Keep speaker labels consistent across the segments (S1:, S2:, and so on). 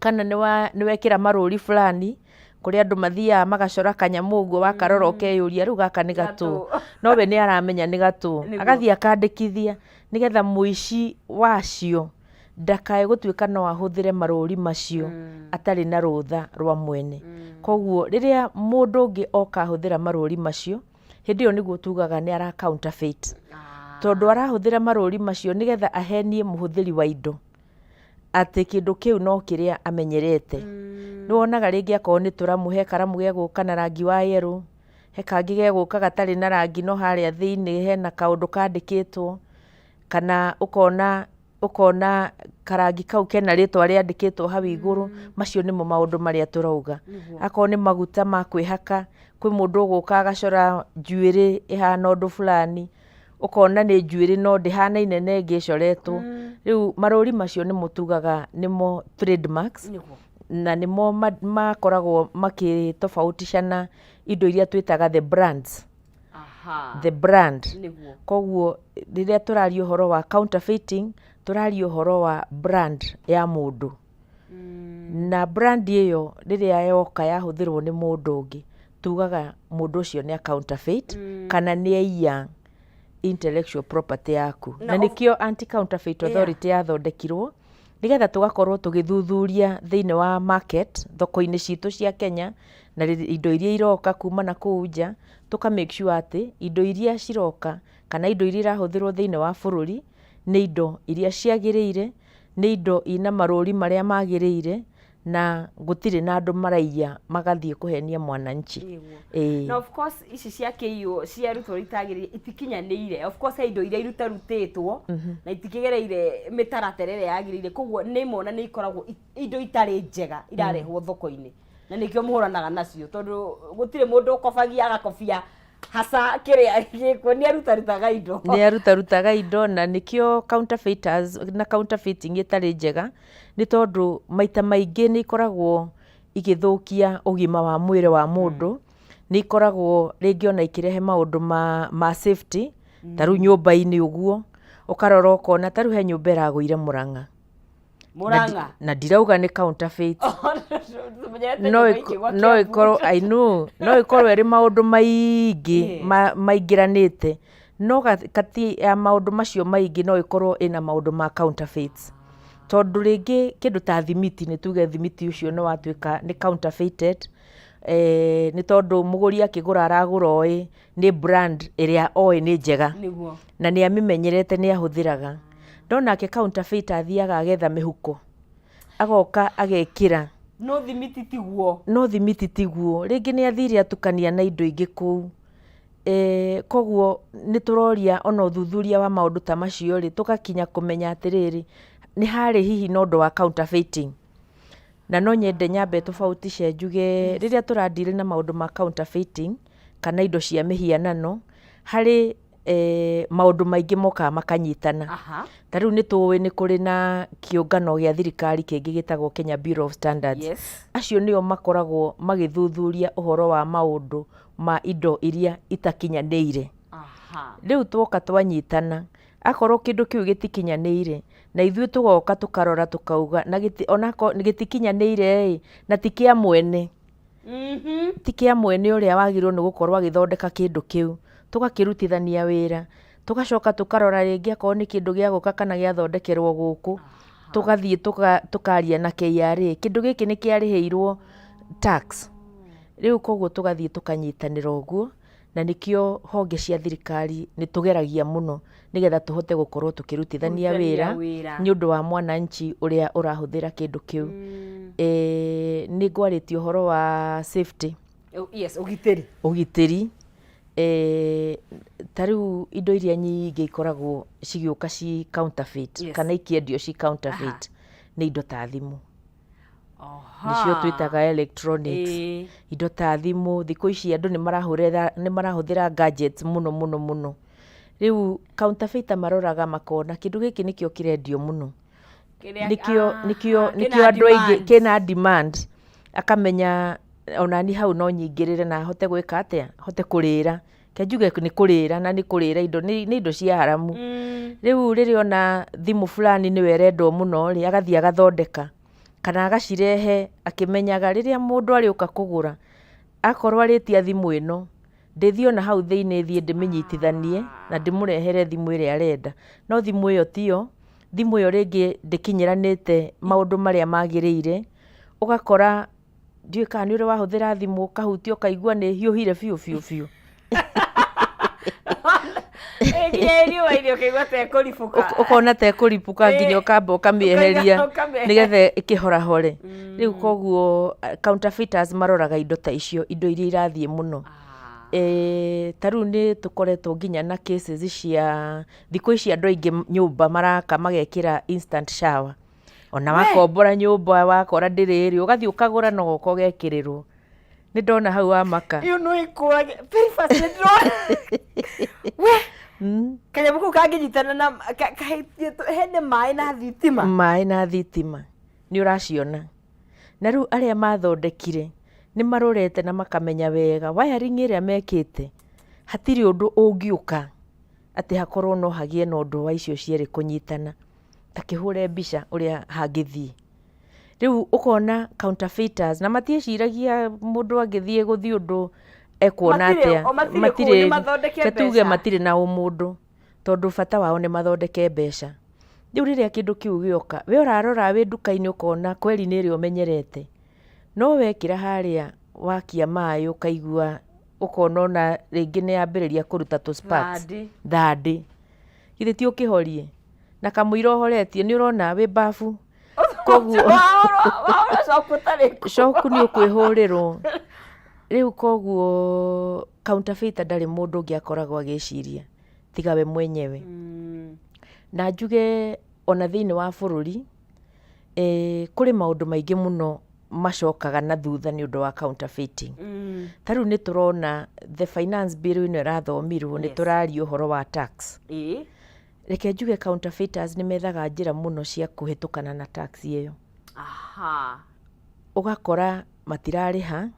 S1: kana nĩ wekĩra marũri fulani kũrĩa andũ mathiaga magacora kanyamũ ũguo wakarora ũkeyũria rĩu gaka nĩ gatũ, no we nĩ aramenya nĩ gatũ, agathiĩ akandĩkithia nĩgetha mũici wacio ndakae gũtuĩka no ahũthĩre marũri macio atarĩ na rũtha rwa mwene. Koguo rĩrĩa mũndũ ũngĩ oka ahũthĩra marũri macio, hĩndĩ ĩyo nĩguo tugaga nĩ ara counterfeit, tondũ arahũthĩra marũri macio nĩgetha ahenie mũhũthĩri wa indo atĩ kĩndũ kĩu no kĩrĩa amenyerete. Nĩ wonaga rĩngĩ akorwo nĩ tũramũ, he karamu gegũka na rangi wa yellow, he kangĩ gegũka gatarĩ na rangi no harĩa thĩinĩ hena kaũndũ kandĩkĩtwo, kana ũkona karangi kau kena rĩtwa rĩandĩkĩtwo hau igũrũ. Macio nĩmo maũndũ marĩa tũrauga. Akorwo nĩ maguta ma kwĩhaka, kwĩ mũndũ ũgũka agacora njuĩrĩ ĩhana ũndũ fulani, ũkona nĩ njuĩrĩ no ndĩhanaine na ĩngĩ ĩcoretwo. Rĩu marũri macio nĩmo tugaga nĩmo trademarks, na nĩmo makoragwo makĩtofautishana indo iria twĩtaga the brands. The brand. Koguo rĩrĩa tũraria ũhoro wa counterfeiting, tũraria ũhoro wa brand ya mũndũ. Na brand ĩyo rĩrĩa yoka yahũthĩrwo nĩ mũndũ ũngĩ, tugaga mũndũ ũcio nĩ a counterfeit, kana nĩ aiya intellectual property yaku. Na nĩkĩo Anti-Counterfeit Authority yathondekirwo, nĩgetha tũgakorwo tũgĩthuthuria thĩinĩ wa market, thoko-inĩ citũ cia Kenya, na indo iria iroka kuma na kũu nja, tũka make sure atĩ indo iria ciroka kana indo iria irahũthĩrwo thĩinĩ wa bũrũri nĩ indo iria ciagĩrĩire, nĩ indo ina marũri marĩa magĩrĩire, na gũtirĩ na andũ maraiya magathiĩ kũhenia mwananchi.
S2: Na of course ici cia kĩiyũ ciarutwo itagĩrĩire itikinyanĩire, of course indo iria irutarutĩtwo na itikĩgereire mĩtaratara ĩrĩa yagĩrĩire, koguo nĩ mona nĩ ikoragwo indo itarĩ njega irarehwo thoko-inĩ, na nĩkĩo mũhũranaga nacio, tondũ gũtirĩ mũndũ ũkobagia agakobia hasa kĩrĩa gĩkwo, nĩ arutarutaga indo.
S1: Nĩ arutarutaga indo, na nĩkĩo counterfeiters na counterfeiting ĩtarĩ njega, nĩ tondũ maita maingĩ nĩ ikoragwo igĩthũkia ũgima wa mwĩrĩ wa mũndũ, nĩ ikoragwo rĩngĩ ona ikĩrehe maũndũ ma safety, ta rĩu nyũmba-inĩ ũguo, ũkarora ũkona ta rĩu he nyũmba ĩragũire Mũrang'a, na ndirauga nĩ counterfeit, no ikorwo ĩrĩ maũndũ maingĩ maingĩranĩte, no kati ya maũndũ macio maingĩ no ikorwo ĩna maũndũ ma counterfeits. Tondũ rĩngĩ kĩndũ ta thimiti, nĩ tuge thimiti ũcio nĩ watuĩka nĩ counterfeited, nĩ tondũ mũgũri akĩgũra aragũra oĩ nĩ brand ĩrĩa oĩ nĩ njega, na nĩ amĩmenyerete nĩ ahũthĩraga. No nake counterfeit athiaga agetha mĩhuko, agoka agekĩra.
S2: No thimiti tiguo.
S1: Rĩngĩ nĩ athire atukania na indo ingĩ kũu. Koguo nĩ tũroria ona ũthuthuria wa maũndũ ta macio rĩ, tũgakinya kũmenya atĩrĩrĩ, nĩ harĩ hihi na ũndũ wa counterfeiting. Na no nyende nyambe tofautishe njuge rĩrĩa tũradili na maũndũ ma counterfeiting kana indo cia mĩhianano, harĩ maũndũ maingĩ mokaga makanyitana. Ta rĩu nĩ tũĩ nĩ kũrĩ na kĩũngano gĩa thirikari kĩngĩ gĩtagwo Kenya Bureau of Standards. Acio nĩo makoragwo magĩthuthuria ũhoro wa maũndũ ma indo iria itakinyanĩire. Rĩu twoka twanyitana, akorwo kĩndũ kĩu gĩtikinyanĩire, na ithuĩ tũgoka tũkarora tũkauga ona gĩtikinyanĩire na ti kĩa mwene, ti kĩa mwene ũrĩa wagĩrĩirwo nĩ gũkorwo agĩthondeka kĩndũ kĩu, tũgakĩrutithania wĩra, tũgacoka tũkarora rĩngĩ akorwo nĩ kĩndũ gĩa gũka kana gĩathondekerwo gũkũ, tũgathiĩ tũkaria na KRA, kĩndũ gĩkĩ nĩ kĩarĩhĩirwo tax. Rĩu koguo tũgathiĩ tũkanyitanĩra ũguo, na nĩkĩo honge cia thirikari nĩ tũgeragia mũno nĩgetha tũhote gũkorwo tũkĩrutithania wĩra nĩ ũndũ wa mwananchi ũrĩa ũrahũthĩra kĩndũ kĩu. Nĩ ngwarĩtie ũhoro wa safety. Ũgitĩri. Ta rĩu indo iria nyingĩ ikoragwo cigĩũka ci counterfeit, kana ikiendio ci counterfeit, nĩ indo ta thimũ. Nĩcio twĩtaga electronics. Indo ta thimũ, thikũ ici andũ nĩ marahũthĩra gadgets mũno. Rĩu counterfeiter maroraga makona kĩndũ gĩkĩ nĩkĩo kĩrendio mũno, nĩkĩo andũ aingĩ kĩna demand, akamenya onani hau no nyingĩrĩre na hote gwĩka atĩa, hote kũrĩra. Kenjuge nĩ kũrĩra, na nĩ kũrĩra indo nĩ indo cia haramu. Rĩu rĩrĩa ona thimũ fulani nĩwe ĩrendwo mũno rĩ, agathiĩ agathondeka, kana agacirehe akĩmenyaga rĩrĩa mũndũ arĩũka kũgũra akorwo arĩtia thimũ ĩno ndĩthiĩ ona hau thĩinĩ thiĩ ndĩmĩnyitithanie na ndĩmũrehere thimũ ĩrĩa arenda, no thimũ ĩyo tiyo, thimũ ĩyo rĩngĩ ndĩkinyĩranĩte maũndũ marĩa magĩrĩire, ũgakora ndiũĩ kana nĩ ũrĩ wahũthĩra thimũ kahutia ũkaigua nĩ hiũhire biũ biũ biũ ũkona ta ekũribũka nginya ũkamba ũkamĩeheria nĩgetha ĩkĩhorahore. Rĩu koguo counterfeiters maroraga indo ta icio, indo iria irathiĩ mũno. Ta rĩu nĩ tũkoretwo nginya na cases cia thikũ ici andũ aingĩ nyũmba maraka magekĩra instant shower, ona wakombora nyũmba wakora ndĩrĩ ũgathiĩ ũkagũra na ũgoka ũgekĩrĩrwo. Nĩ ndona hau wamaka
S2: kanyamũ kau kangĩnyitana na hene maĩ na thitima
S1: nĩ ũraciona. Na rĩu arĩa mathondekire nĩ marorete na makamenya wega wiring ĩrĩa mekĩte hatirĩ ũndũ ũngĩũka atĩ hakorwo no hagĩe na ũndũ wa icio cierĩ kũnyitana, ta kĩhũre mbica ũrĩa hangĩthiĩ. Rĩu ũkona counterfeiters na matiĩciragia mũndũ angĩthiĩ gũthiĩ ũndũ ekuona atĩa, tuge matirĩ na ũmũndũ, tondũ bata wao nĩ mathondeke mbeca. Rĩu rĩrĩa kĩndũ kĩu gĩoka we ũrarora wĩ nduka-inĩ ũkona kweri nĩ ĩrĩa ũmenyerete, no wekĩra harĩa wakia maĩ ũkaigua ũkona ona rĩngĩ nĩ yambĩrĩria kũruta tũ sparks thandĩ, githĩ ti ũkĩhorie na kamũira ũhoretie nĩ ũrona wĩ bafu, koguo coku nĩ ũkwĩhũrĩrwo. Rĩu koguo counterfeiter ndarĩ mũndũ ũngĩ akoragwo agĩciria tiga we mwenyewe. Na njuge ona thĩinĩ wa bũrũri kũrĩ maũndũ maingĩ mũno macokaga na thutha nĩ ũndũ wa counterfeiting. Ta rĩu nĩ tũrona the finance bill ĩno ĩrathomirwo nĩ tũraria ũhoro wa tax. Reke njuge counterfeiters nĩ methaga njĩra mũno cia kũhĩtũkana na tax ĩyo. Ũgakora matirarĩha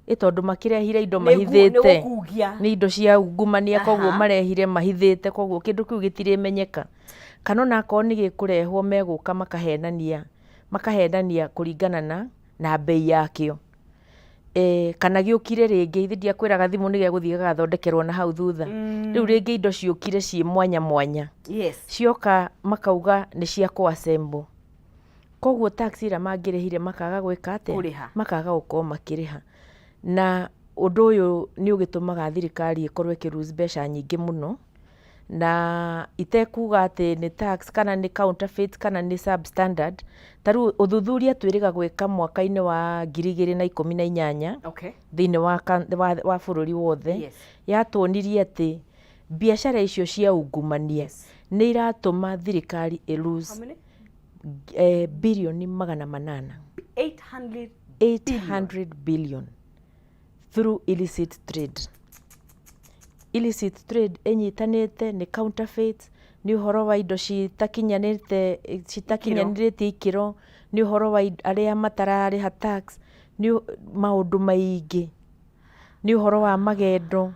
S1: tondũ makĩrehire indo mahithĩte nĩ indo cia ungumania, koguo marehire mahithĩte, koguo kĩndũ kĩu gĩtirĩmenyeka. Kana ona akorwo nĩ gĩkũrehwo megũka makahenania kũringana na bei yakĩo. Kana gĩũkire rĩngĩ ithe ndiakwĩraga thimũ nĩ gĩgũthiĩ gagathondekerwo na hau thutha. Rĩu rĩngĩ indo ciũkire ciĩ mwanya mwanya, cioka makauga nĩ cia kũ-assemble. Koguo tax ĩrĩa mangĩrĩhire makaga gwĩka atĩa, makaga gũkorwo makĩrĩha. Na ũndũ ũyũ nĩ ũgĩtũmaga thirikari ĩkorwo ĩkĩ-lose mbeca nyingĩ mũno, na itekuga atĩ nĩ tax kana nĩ counterfeit kana nĩ substandard. Ta rĩu ũthuthuria twĩrĩga gwĩka mwaka-inĩ wa 2018 thĩinĩ wa bũrũri wothe, yatuonirie atĩ biacara icio cia ungumania nĩ iratũma thirikari ĩ-lose birioni 800 billion through illicit trade. Illicit trade ĩnyitanĩte nĩ counterfeit, nĩ ũhoro wa indo citakinyanĩrĩtie ikiro, nĩ ũhoro wa arĩa matararĩha tax, nĩ maũndũ maingĩ, nĩ ũhoro wa magendo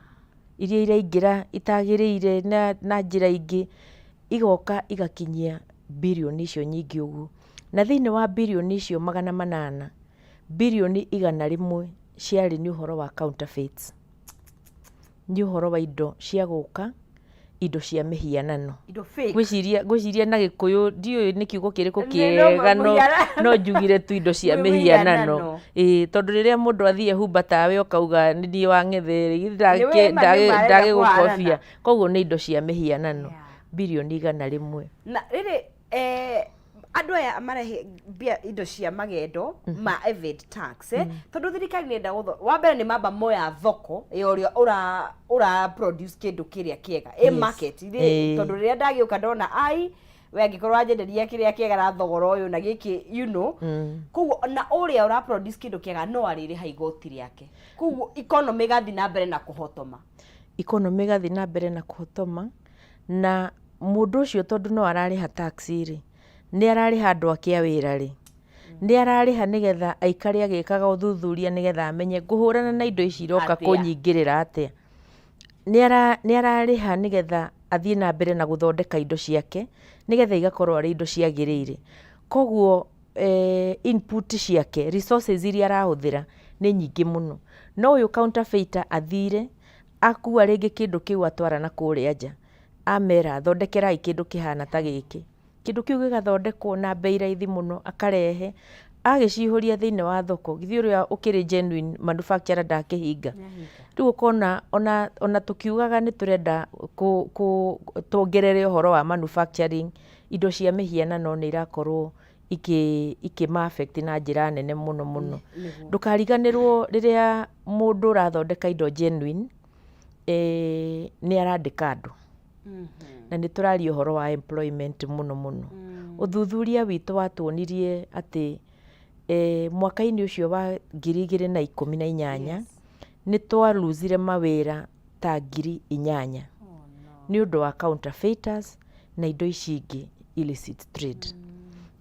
S1: iria iraingĩra itagĩrĩire na njĩra ingĩ, igoka igakinyia birioni icio nyingĩ ũguo. Na thĩinĩ wa birioni icio 800, birioni 100 ciarĩ nĩ ũhoro wa counterfeits, nĩ ũhoro wa indo cia gũka, indo cia mĩhianano. Gwĩciria na Gĩkũyũ ndiũĩ nĩ kiugo kĩrĩkũ kĩega, no njugire tu indo cia mĩhianano. Tondũ rĩrĩa mũndũ athiĩ ehumba tawe ũkauga nĩ niĩ wa Ng'ethere ndagĩgũkobia, koguo nĩ indo cia mĩhianano birioni 100.
S2: Na rĩrĩ andũ aya marehe indo cia magendo ma evade tax, tondũ thirikari nĩenda wa mbere nĩ mamba moya thoko ĩrĩa ũra produce kĩndũ kĩrĩa kĩega market, tondũ rĩrĩa ndagĩũka ndona we angĩkorwo anyenderia kĩrĩa kĩega na thogora ũyũ na gĩkĩ koguo na ũrĩa ũra produce kĩndũ kĩega no arĩrĩha igoti rĩake, koguo economy ĩgathiĩ na mbere na kũhotoma. Na mũndũ ũcio tondũ no ararĩha tax rĩ, nĩ ararĩha andũ ake a wĩra rĩ, nĩ ararĩha nĩgetha aikare agĩkaga ũthuthuria nĩgetha amenye kũhũrana na indo ici iroka kũnyingĩrĩra atĩa. Nĩ ararĩha nĩgetha athiĩ na mbere na gũthondeka indo ciake nĩgetha igakorwo arĩ indo ciagĩrĩire. Koguo
S1: input ciake resources iria arahuthira nĩ nyingĩ mũno. No ũyũ counterfeiter athire akua rĩngĩ kĩndũ kĩu atwara na kũrĩa nja, amera thondekerai kĩndũ kĩhana ta gĩkĩ, kĩndũ kĩu gĩgathondekwo na bei raithi mũno, akarehe agĩcihũria thĩinĩ wa thoko, githĩ ũrĩa ũkĩrĩ genuine manufacturer ndakĩhinga. Rĩu ũkona ona tũkiugaga nĩ tũrenda tuongerere ũhoro wa manufacturing, indo cia mĩhianano nĩ irakorwo ikĩma affect na njĩra nene mũno mũno. Ndũkariganĩrwo rĩrĩa mũndũ ũrathondeka indo genuine nĩ arandĩka andũ, na nĩ tũraria ũhoro wa employment mũno mũno. Ũthuthuria witũ watuonirie atĩ mwaka-inĩ ũcio wa 2018 nĩ twaruzire mawĩra ta 8,000 nĩ ũndũ wa counterfeiters na indo ici ingĩ illicit trade.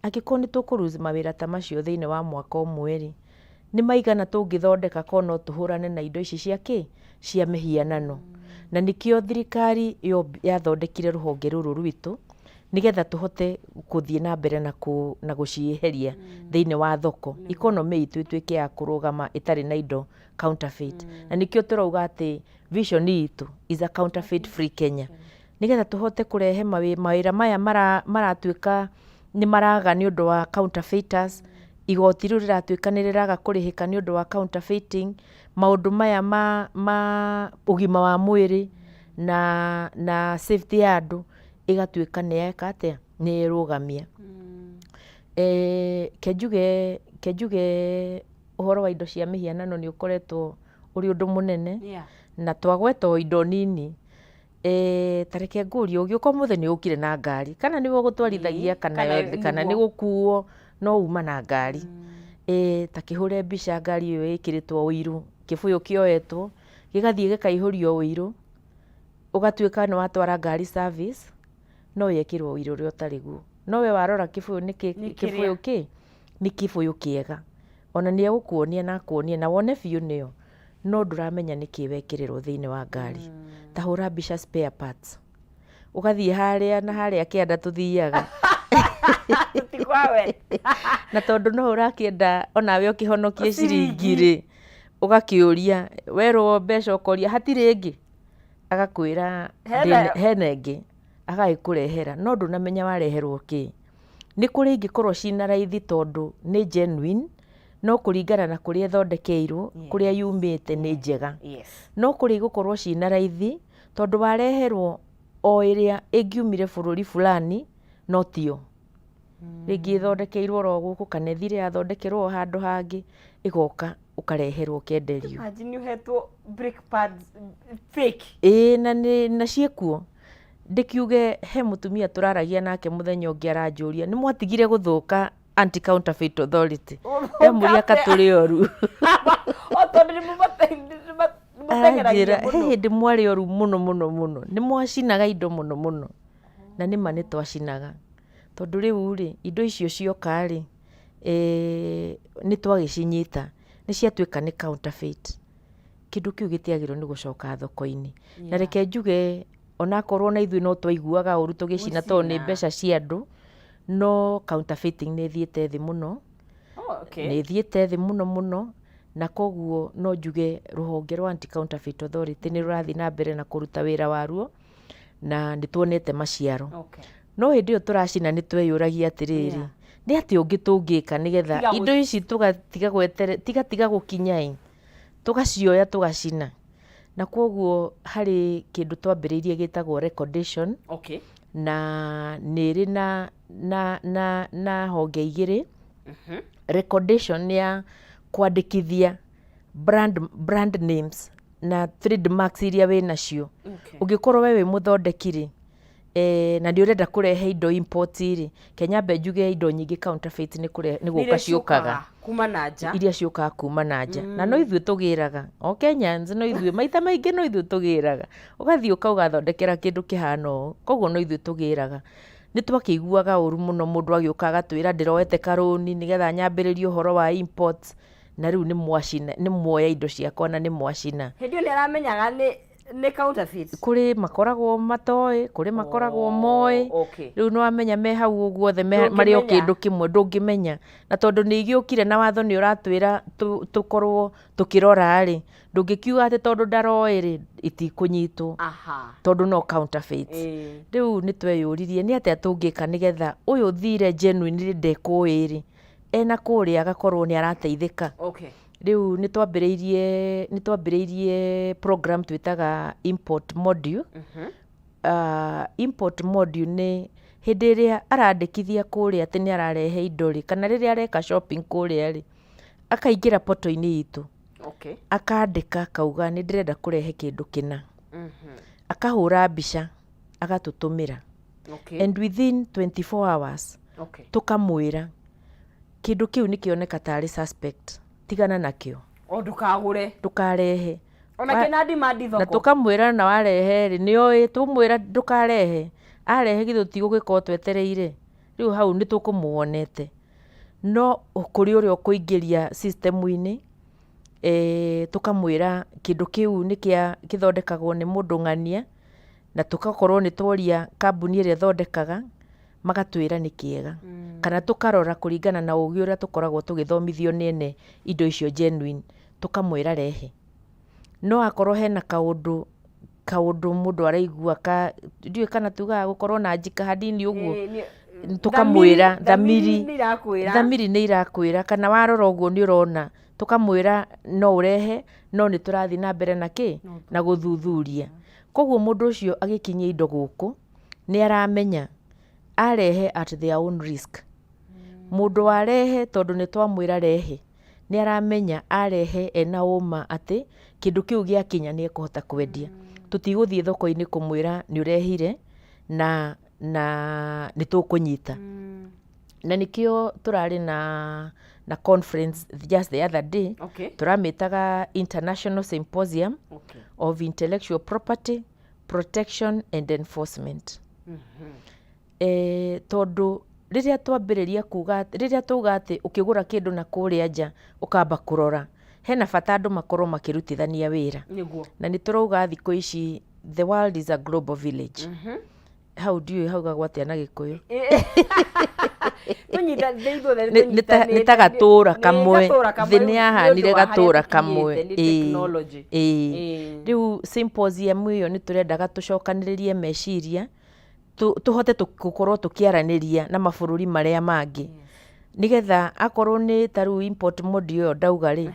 S1: Angĩkorwo nĩ tũkũruzi mawĩra ta macio thĩinĩ wa mwaka ũmwe-rĩ, nĩ maigana tũngĩthondeka ko no tũhũrane na indo ici cia mĩhianano. Na nĩkĩo thirikari yathondekire rũhonge rũrũ rwitũ nĩgetha tũhote gũthiĩ na mbere na gũcieheria thĩinĩ wa thoko, economy itũ ĩtuĩke ya kũrũgama ĩtarĩ na indo counterfeit. Na nĩkĩo tũrauga atĩ vision itũ is a counterfeit free Kenya, nĩgetha tũhote kũrehe mawĩra maya maratuĩka nĩ maraga nĩ ũndũ wa counterfeiters, igoti rĩu rĩratuĩka nĩ rĩraga kũrĩhĩka nĩ ũndũ wa counterfeiting, maũndũ maya ma ũgima wa mwĩrĩ na safety ya andũ igatuĩka nĩ ĩrũgamia. Kenjuge ũhoro wa indo cia mĩhianano nĩ ũkoretwo ũrĩ ũndũ mũnene, na twagweta indo nini. Tareke ngũrie, ũgĩũka ũmũthĩ nĩ ũkire na ngari kana nĩ gũtwarithagia kana nĩ gũkuo no uma na ngari? Ta kĩhũre mbica ngari ĩyo ĩkĩrĩtwo ũiru, kĩbũyũ kĩoetwo gĩgathiĩ gĩkaihũrio ũiru, ũgatuĩka nĩ watwara ngari service, no yekĩrwo ũiru ũrĩa ũtarĩ guo. No we warora kĩbũyũ nĩ kĩbũyũ kĩ? Nĩ kĩbũyũ kĩega. Ona nĩ egũkuonia na akuonie na wone biũ nĩyo, no ndũramenya nĩkĩ wekĩrĩrwo thĩinĩ wa ngari. Ta hũra mbica spare parts, ũgathiĩ harĩa na harĩa kĩanda tũthiaga na tondũ no ũrakĩenda onawe ũkĩhonokie ciringi-rĩ, ũgakĩũria, werwo mbeca ũkoria hatirĩ ĩngĩ, agakwĩra hena ĩngĩ, agagĩkũrehera, no ndũnamenya wareherwo kĩ. Nĩ kũrĩ ingĩkorwo ciĩna raithi tondũ nĩ genuine, no kũringana na kũrĩa ĩthondekeirwo, kũrĩa yumĩte nĩ njega. No kũrĩ igũkorwo ciĩna raithi tondũ wareherwo o ĩrĩa ĩngiumire bũrũri fulani no tio. Rĩngĩ ĩthondekeirwo ro gũkũ kana ĩthire yathondekerwo handũ hangĩ, ĩgoka ũkareherwo ũkenderio.
S2: Imagine ũhetwo brake pads fake.
S1: Na ciĩkuo. Ndĩkiuge he mũtumia tũraragia nake mũthenya ũngĩ aranjũria, nĩ mwatigire gũthũka Anti-Counterfeit Authority? Ndamũria katũrĩ oru. Anjĩra he hĩndĩ mwarĩ oru mũno mũno mũno, nĩ mwacinaga indo mũno mũno. Na nĩma nĩ twacinaga tondũ rĩu-rĩ indo icio cioka-rĩ nĩ twagĩcinyita, nĩ ciatuĩka nĩ counterfeit. Kĩndũ kĩu gĩtiagĩrĩirwo nĩ gũcoka thoko-inĩ. Na reke njuge onakorwo na ithuĩ no twaiguaga ũru tũgĩcina tondũ nĩ mbeca cia andũ, no counterfeiting nĩ ĩthiĩte thĩ mũno. Nĩ ĩthiĩte thĩ mũno mũno, na koguo no njuge rũhonge rwa Anti-Counterfeit Authority nĩ rũrathiĩ na mbere na kũruta wĩra waruo na nĩ tuonete maciaro. No hĩndĩ ĩyo tũracina nĩ tweyũragia atĩrĩrĩ, nĩ atĩ ũngĩ tũngĩka nĩgetha indo ici tigatiga gũkinya tũgacioya tũgacina. Na koguo harĩ kĩndũ twambĩrĩirie gĩtagwo recordation, na nĩ ĩrĩ na honge igĩrĩ. Recordation nĩ ya kwandĩkithia brand names na trademarks iria wĩ nacio. Ũngĩkorwo we wĩ mũthondeki-rĩ, na nĩ ũrenda kũrehe indo import-rĩ, Kenya njuge indo nyingĩ counterfeit nĩ gũka ciũkaga iria ciũkaga kuma na nja. Na no ithuĩ tũgĩraga, o Kenyans no ithuĩ maita maingĩ no ithuĩ tũgĩraga. Ũgathiĩ ũkaũgathondekera kĩndũ kĩhana ũũ, koguo no ithuĩ tũgĩraga. Nĩ twakĩiguaga ũru mũno mũndũ agĩũka agatwĩra ndĩroete karũni nĩgetha nyambĩrĩrie ũhoro wa imports, na rĩu nĩ muoya indo ciakwa na nĩ mwacina.
S2: Hĩndĩ ĩyo nĩ aramenyaga nĩ counterfeit
S1: kuri makoragwo matoĩ kuri makoragwo moĩ
S2: okay
S1: riu no amenya me hau ũguo othe marĩ o kĩndũ kĩmwe ndũngĩmenya na tondũ nĩ igĩũkire na watho nĩ ũratwĩra tũkorwo tũkĩrora rĩ ndũngĩkiuga atĩ tondũ ndaroĩ rĩ itikũnyitwo tondũ no counterfeit rĩu nĩ tweyũririe nĩ atĩa tũngĩka nĩgetha ũyũ thire genuinely ndekũĩ rĩ ena kũrĩa agakorwo nĩ arateithĩka
S2: okay
S1: rĩu nĩ twambĩrĩirie program twĩtaga import module import module nĩ hĩndĩ ĩrĩa arandĩkithia kũrĩa atĩ nĩ ararehe indo rĩ kana rĩrĩa areka shopping kũrĩa rĩ akaingĩra poto-inĩ itũ
S2: okay
S1: akandĩka akauga nĩ ndĩrenda kũrehe kĩndũ kĩna akahũra mbica agatũtũmĩra
S2: okay
S1: and within 24 hours
S2: okay
S1: tũkamwĩra kĩndũ kĩu nĩ kĩoneka tarĩ suspect tigana nakĩo
S2: ndũkagũre
S1: ndũkarehe
S2: ona kĩna demand thoko
S1: na tũkamwĩra na warehe rĩ nĩoĩ tũmwĩra ndũkarehe arehe githĩ tũtigũgĩkorwo twetereire rĩu hau nĩ tũkũmuonete no kũrĩ ũrĩa ũkũingĩria system-inĩ tũkamwĩra kĩndũ kĩu nĩ kĩthondekagwo nĩ mũndũ ng'ania na tũgakorwo nĩ tworia kambuni ĩrĩa ĩthondekaga magatwĩra nĩ kĩega kana tũkarora kũringana na ũgĩ ũrĩa tũkoragwo tũgĩthomithio nĩ ene indo icio genuine tũkamwĩra rehe no akorwo hena kaũndũ mũndũ araigua ndiũĩ kana tugaga gũkorwo na njika hanini ũguo tũkamwĩra thamiri nĩ irakwĩra kana warora ũguo nĩ ũrona tũkamwĩra no ũrehe no nĩ tũrathiĩ na mbere na na gũthuthuria koguo mũndũ ũcio agĩkinyia indo gũkũ nĩ aramenya arehe at their own risk mũndũ warehe tondũ nĩ twamwĩra rehe nĩ aramenya arehe ena ũma atĩ kĩndũ kĩu gĩakinya nĩ ekũhota kwendia tũtigũthiĩ thoko-inĩ kũmwĩra nĩ ũrehire na nĩ tũkũnyita na nĩkĩo tũrarĩ na conference just the other day tũramĩtaga International Symposium of Intellectual Property Protection and Enforcement tondũ rĩrĩa twambĩrĩria kuga rĩrĩa tuga atĩ ũkĩgũra kĩndũ na kũrĩa nja ũkamba kũrora hena bata andũ makorwo makĩrutithania wĩra na nĩ tũrauga thikũ ici the world is a global village hau ndiũĩ haugagwo atĩa na Gĩkũyũ nĩ ta gatũũra kamwe thĩ nĩ yahanire gatũũra kamwe rĩu symposium ĩyo nĩ tũrendaga tũcokanĩrĩrie meciria tũhote gũkorwo tũkĩaranĩria na mabũrũri marĩa mangĩ nĩgetha akorwo nĩ ta rĩu import module ĩyo ndauga rĩ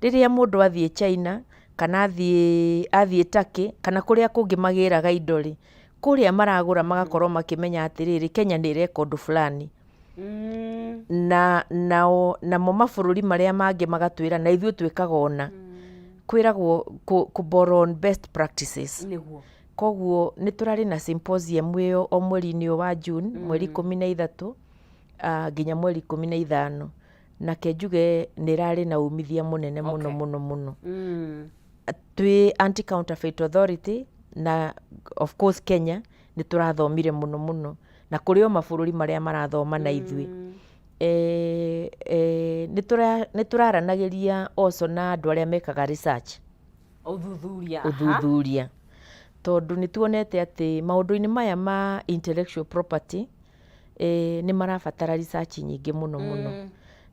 S1: rĩrĩa mũndũ athiĩ China kana athiĩ Turkey kana kũrĩa kũngĩ magĩraga indo rĩ kũrĩa maragũra magakorwo makĩmenya atĩrĩrĩ Kenya nĩ ĩreka ũndũ fulani namo mabũrũri marĩa mangĩ magatwĩra na ithuĩ twĩkaga ona kwĩragwo borrow on best practices koguo nĩ tũrarĩ na symposium ĩyo o mweri-inĩ wa June mweri 13 nginya mweri 15 nake njuge nĩ rarĩ na umithia mũnene mũno twĩ Anti-Counterfeit Authority na of course Kenya nĩ tũrathomire mũno na kũrĩ o mabũrũri marĩa marathoma na ithuĩ nĩ tũraranagĩria also na andũ arĩa mekaga research ũthuthuria tondũ nĩ tuonete atĩ maũndũ-inĩ maya ma intellectual property nĩ marabatara research nyingĩ mũno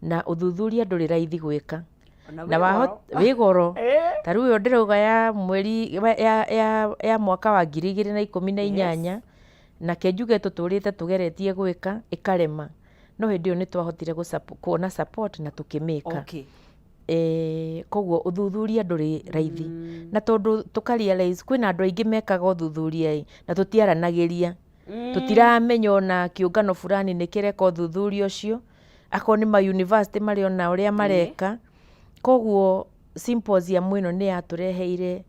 S1: na ũthuthuria ndũrĩ raithi gwĩka na wĩ goro ta rĩu ĩyo ndĩrauga ya mweri ya mwaka wa 2018 na kenjuge tũtũrĩte tũgeretie gwĩka ĩkarema no hĩndĩ ĩyo nĩ twahotire kuona support na tũkĩmĩka koguo ũthuthuria ndũrĩ raithi na tondũ tũkarealize kwĩna andũ aingĩ mekaga ũthuthuria na tũtiaranagĩria tũtiramenya ona kĩũngano fulani nĩ kĩreka ũthuthuria ũcio akorwo nĩ ma university marĩ ona ũrĩa mareka koguo symposium ĩno nĩ yatũreheire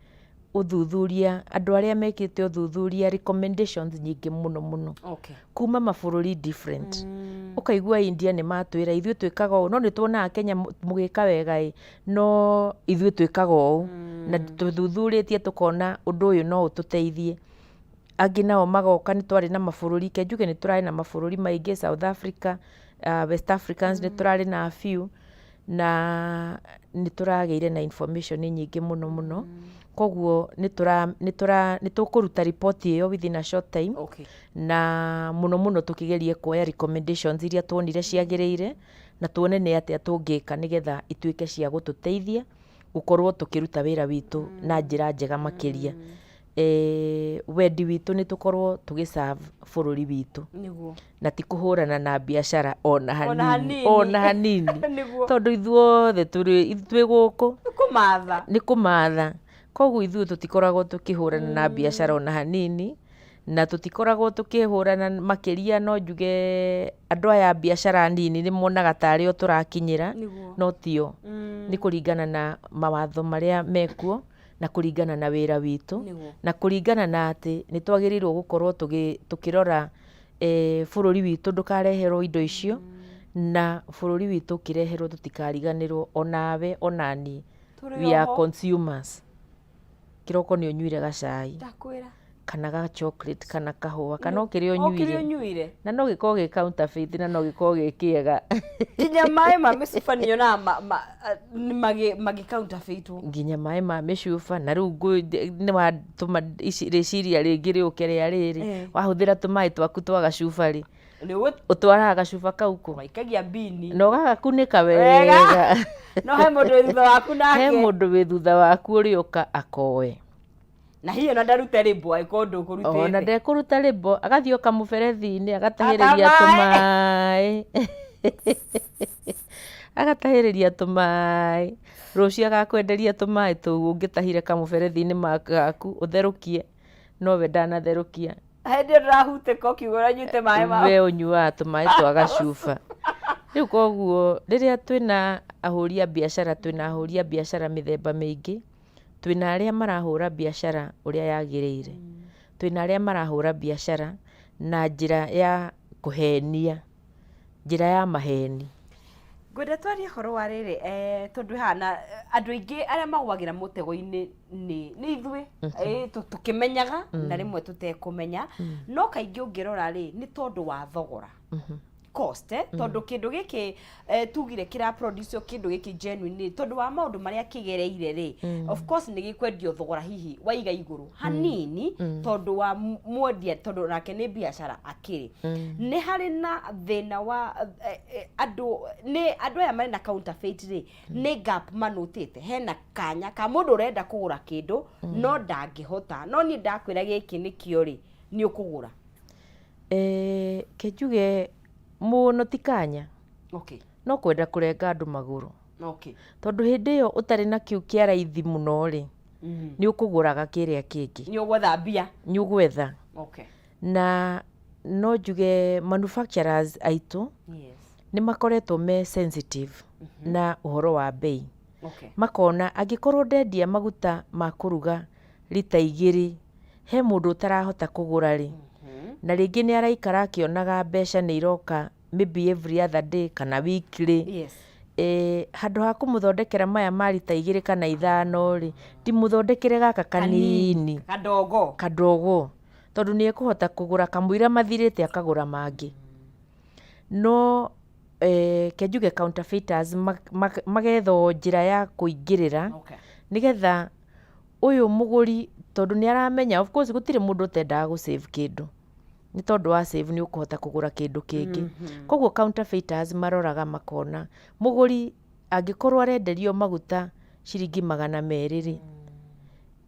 S1: ũthuthuria andũ arĩa mekĩte ũthuthuria recommendations nyingĩ mũno kuma mabũrũri different ũkaigua India nĩ matwĩra ithuĩ twĩkaga ũũ no nĩ tuonaga Kenya mũgĩka wega no ithuĩ twĩkaga ũũ na tũthuthurĩtie tũkona ũndũ ũyũ no ũtũteithie angĩ nao magoka nĩ twarĩ na mabũrũri kenjuge nĩ tũrarĩ na mabũrũri maingĩ South Africa West Africans nĩ tũrarĩ na a few na niturageire na information nyingi muno koguo nitukuruta report iyo within a short time. Na muno tukigerie kuoya recommendations iria tuonire ciagirire na tuone ni atia tungika nigetha ituike cia gututeithia gukorwo tukiruta wira witu na njira njega makiria. Wendi witu ni tukorwo tugiserve bururi witu na ti kuhurana na biashara ona hanini tondu ithuothe twi guku ni kumatha koguo ithuĩ tutikoragwo tukihurana na biashara ona hanini na tutikoragwo tukihurana makiria. No njuge andu aya biashara nini ni monaga tari o turakinyira no tio, ni kuringana na mawatho maria mekuo na kuringana na wira witu na kuringana na ati ni twagirirwo gukorwo tukirora bururi witu ndukareherwo indo icio na bururi witu ukireherwo tutikariganirwo onawe onani. We are consumers. Kiroko ni unyuire gacai kana ga chocolate kana kahua kana ukiri unyuire na no gikorwo gi counterfeit na no gikorwo gi kiega.
S2: Nginya mai ma mĩcuba nĩona magi counterfeit.
S1: Nginya mai ma mĩcuba na rĩu nĩ watũma rĩciria rĩngĩ rĩũke rĩa rĩrĩ wahuthĩra tũmaĩ twaku twa gacuba rĩ utwaraga gacuba kau kũ
S2: maikagia bini
S1: no gagakunĩka wega
S2: no he mũndũ wĩ thutha waku nake
S1: he mũndũ wĩ thutha waku ũrĩũka akoe
S2: na hiyo na ndarute rĩbo aiko ndũkũrutĩte
S1: ona ndekũruta rĩbo agathiĩ kamũberethi-inĩ agatahĩrĩria tũmaĩ agatahĩrĩria tũmaĩ rũciũ agakwenderia tũmaĩ tũu ũngĩtahire kamũberethi-inĩ gaku ũtherũkie nowe ndanatherũkia
S2: hĩndĩ ndĩrahutĩka ũkiuga nyuĩte maĩ mao
S1: we ũnyuaga tũmaĩ twa gacuba. Rĩu koguo rĩrĩa twĩna ahũri a biashara twĩna ahũri a biashara mĩthemba mĩingĩ. Twĩna arĩa marahũra biashara ũrĩa yagĩrĩire, twĩna arĩa marahũra biashara na njĩra ya kũhenia, njĩra ya maheni.
S2: Ngwenda twarie horo wa rĩrĩ tondu hana andũ aingĩ arĩa magwagĩra mũtego-inĩ nĩ ithuĩ tũkĩmenyaga na rĩmwe tũtekũmenya no kaingĩ ũngĩrora rĩ nĩ tondũ wa thogora cost tondu kindu giki tugire kira produce kindu giki genuine tondu wa maundu maria kigereire ri of course ni gikwendio thogora hihi waiga iguru hanini tondu wa mwendia tondu nake ni biashara akiri ni hari na thina wa andu aya mari na counterfeit ri ni gap manutite hena kanya ka mundu urenda kugura kindu no ndangihota no ni ndakwira giki nikio ri ni ukugura
S1: kejuge muno tikanya
S2: okay
S1: no kwenda kurenga andu maguru
S2: okay
S1: tondu hindi iyo utari na kiu kia raithi muno ri ni ukuguraga kiria kingi
S2: ni ugwetha mbia
S1: ni ugwetha
S2: okay
S1: na no njuge manufacturers aitu ni makoretwo me sensitive na uhoro wa bei
S2: okay
S1: makona angikorwo ndendia maguta ma kuruga lita 2 he mundu utarahota kugura ri na ringi ni araikara akionaga mbeca ni iroka maybe every other day kana weekly handu ha kumuthondekera maya ma lita 2 kana 5 ri ndimuthondekere gaka kanini kadogo tondu ni ekuhota kugura kamwira mathirite akagura mangi no kejuge counterfeiters magetho njira ya kuingirira nigetha uyu muguri tondu ni aramenya of course gutire mundu utendaga gu save kindu ni tondu wa save ni ukuhota kugura kindu kingi koguo counterfeiters maroraga makona muguri angikorwo arenderio maguta ciringi 200 ri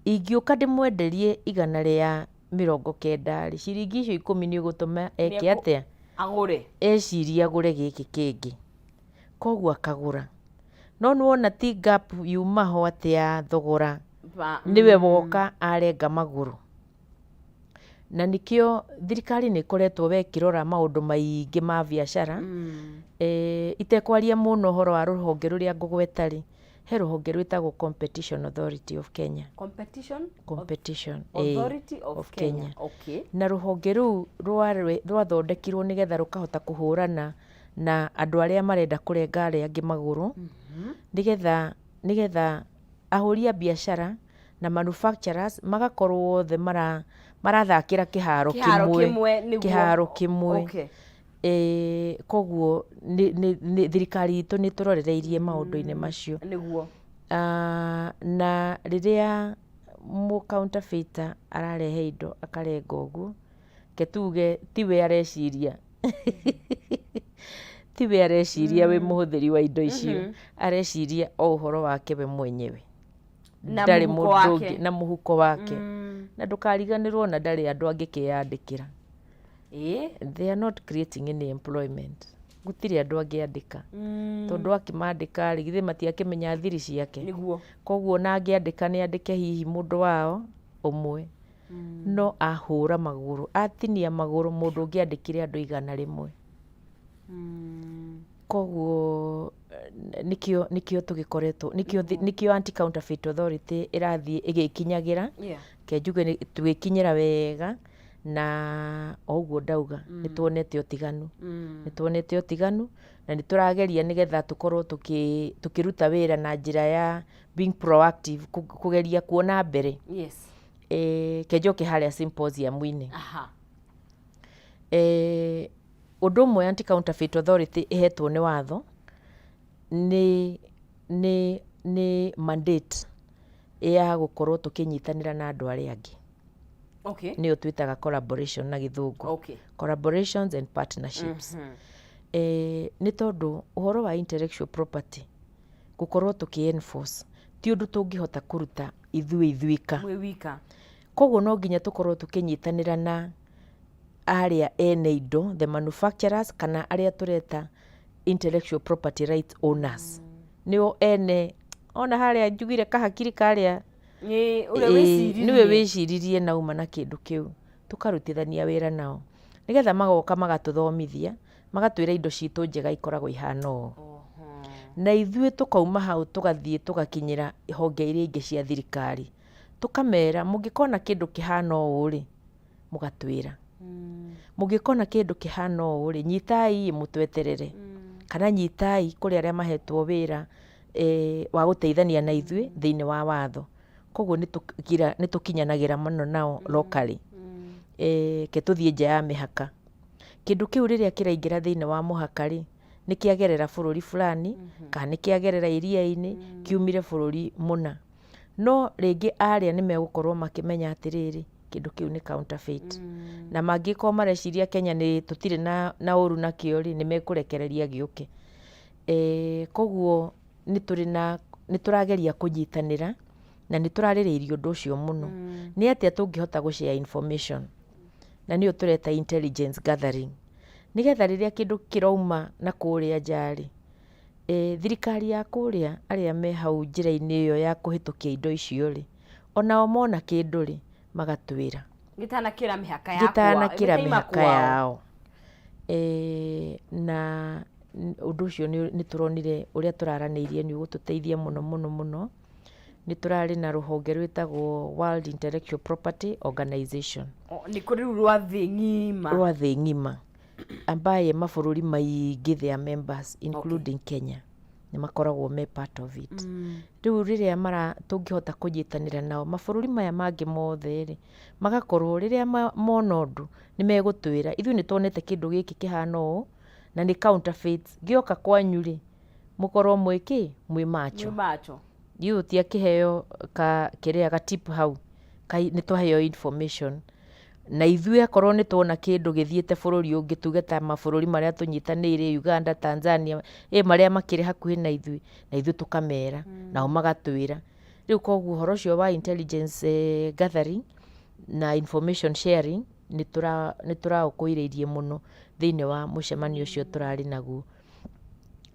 S1: ingiuka ndimwenderie 190 ri ciringi icio 10 ni ugutuma eke atia
S2: agure
S1: eciria agure giki kingi koguo akagura no nuona ti gap yumaho atia thogora niwe woka arenga maguru na nikio thirikari ni koretwo wekirora maundu maingi ma biashara itekwaria muno horo wa ruhonge ruria ngugwetari he ruhonge rwitagwo Competition Authority of Kenya Competition
S2: Authority of Kenya
S1: okay na ruhonge ru rwathondekirwo nigetha rukahota kuhurana na andu aria marenda kurenga aria angi maguru nigetha ahuri a biashara na manufacturers magakorwo the marathakira kiharo kimwe
S2: okay
S1: Koguo nĩ thirikari itũ nĩ tũrorereirie maũndũ-inĩ macio.
S2: Nĩguo.
S1: Na rĩrĩa counterfeiter ararehe indo akarenga ũguo, ke tuge tiwe areciria tiwe areciria wĩ mũhũthĩri wa indo icio, areciria o ũhoro wake we mwenyewe, ndarĩ mũndũ ũngĩ na mũhuko wake, na ndũkariganĩrwo na ndarĩ andũ angĩkĩyandĩkĩra. They are not creating any employment. Gũtirĩ andũ angĩandĩka, tondũ akĩmandĩka githĩ matiakĩmenya thiri ciake. Koguo na angĩandĩka nĩ andĩke hihi mũndũ wao ũmwe, no ahũra magũrũ, atinia magũrũ mũndũ ũngĩandĩkire andũ 100. Koguo nĩkĩo tũgĩkoretwo, nĩkĩo Anti-Counterfeit Authority ĩrathiĩ ĩgĩkinyagĩra, ke njuge tũgĩkinyĩra wega, na ũguo ndauga nĩ tuonete ũtiganu, na nĩ tũrageria nĩgetha tũkorwo tũkĩruta wĩra na njĩra ya being proactive, kũgeria kuona mbere. Ke njoke harĩa symposium-inĩ. Ũndũ ũmwe Anti-Counterfeit Authority ĩhetwo nĩ watho nĩ mandate ya gũkorwo tũkĩnyitanĩra na andũ arĩa angĩ. Nĩyo twĩtaga collaboration na gĩthũngũ. Collaborations and partnerships. Nĩ tondũ ũhoro wa intellectual property gũkorwo tũkĩ-enforce ti ũndũ tũngĩhota kũruta ithuĩka. Koguo no nginya tũkorwo tũkĩnyitanĩra na arĩa ene indo, the manufacturers, kana arĩa tũreta intellectual property rights owners. Nĩo ene, ona harĩa njugire kahakiri karĩa niwe wĩciririe nauma na kĩndũ kĩu, tũkarutithania wĩra nao, nĩgetha magoka magatũthomithia, magatwĩra indo citũ njega ikoragwo ihana ũũ. Na ithuĩ tũkauma hau tũgathiĩ tũgakinyĩra honge iria ingĩ cia thirikari, tũkamera mũngĩkona kĩndũ kĩhana ũũ rĩ, mũgatwĩra. Mũngĩkona kĩndũ kĩhana ũũ rĩ, nyitai mũtweterere, kana nyitai kũrĩ arĩa mahetwo wĩra wa gũteithania na ithuĩ thĩinĩ wa watho. Koguo nĩ tũkinyanagĩra mũno nao locally, ke tũthiĩ nja ya mĩhaka. Kĩndũ kĩu rĩrĩa kĩraingĩra thĩinĩ wa mũhaka rĩ, nĩ kĩagerera bũrũri fulani, kana nĩ kĩagerera iria-inĩ, kiumire bũrũri mũna. No rĩngĩ arĩa nĩ megũkorwo makĩmenya atĩrĩrĩ, kĩndũ kĩu nĩ counterfeit. Na mangĩkorwo mareciria Kenya tũtirĩ na ũru nakĩo rĩ, nĩ mekũrekereria gĩũke. Koguo nĩ tũrageria kũnyitanĩra, na nĩ tũrarĩrĩirie ũndũ ũcio mũno. Nĩ atĩa tũngĩhota gũshare information, na nĩyo tũreta intelligence gathering, nĩgetha rĩrĩa kĩndũ kĩrauma na kũrĩa nja rĩ, thirikari ya kũrĩa arĩa me hau njĩra-inĩ ĩyo ya kũhĩtũkia indo icio rĩ, onao mona kĩndũ rĩ, magatwĩra
S2: gĩtanakĩra
S1: mĩhaka yao. Na ũndũ ũcio nĩ tũronire ũrĩa tũraranĩirie nĩ ũgũtũteithia mũno. Nĩ tũrarĩ na rũhonge rwĩtagwo World Intellectual Property Organization.
S2: Nĩ kũrĩ rwa thĩ ng'ima, ambaye mabũrũri maingĩ their members including Kenya nĩ makoragwo me part of it. Rĩu rĩrĩa tũngĩhota kũnyitanĩra nao, mabũrũri maya mangĩ mothe rĩ, magakorwo rĩrĩa mona ũndũ nĩ megũtwĩra, ithuĩ nĩ tuonete kĩndũ gĩkĩ kĩhana ũũ na nĩ counterfeit, gĩoka kwanyu rĩ, mũkorwo mwĩ macho. Youth akĩheo kĩrĩa gatip hau, nĩ twaheo information, na ithuĩ akorwo nĩ tuona kĩndũ gĩthiĩte bũrũri ũngĩ, tuge ta mabũrũri marĩa tũnyitanĩire, Uganda, Tanzania, marĩa makĩrĩ hakuhĩ na ithuĩ tũkamera, nao magatwĩra. Rĩu koguo ũhoro ũcio wa intelligence gathering na information sharing nĩ tũraũkũirĩirie mũno thĩinĩ wa mũcemanio ũcio tũrarĩ naguo.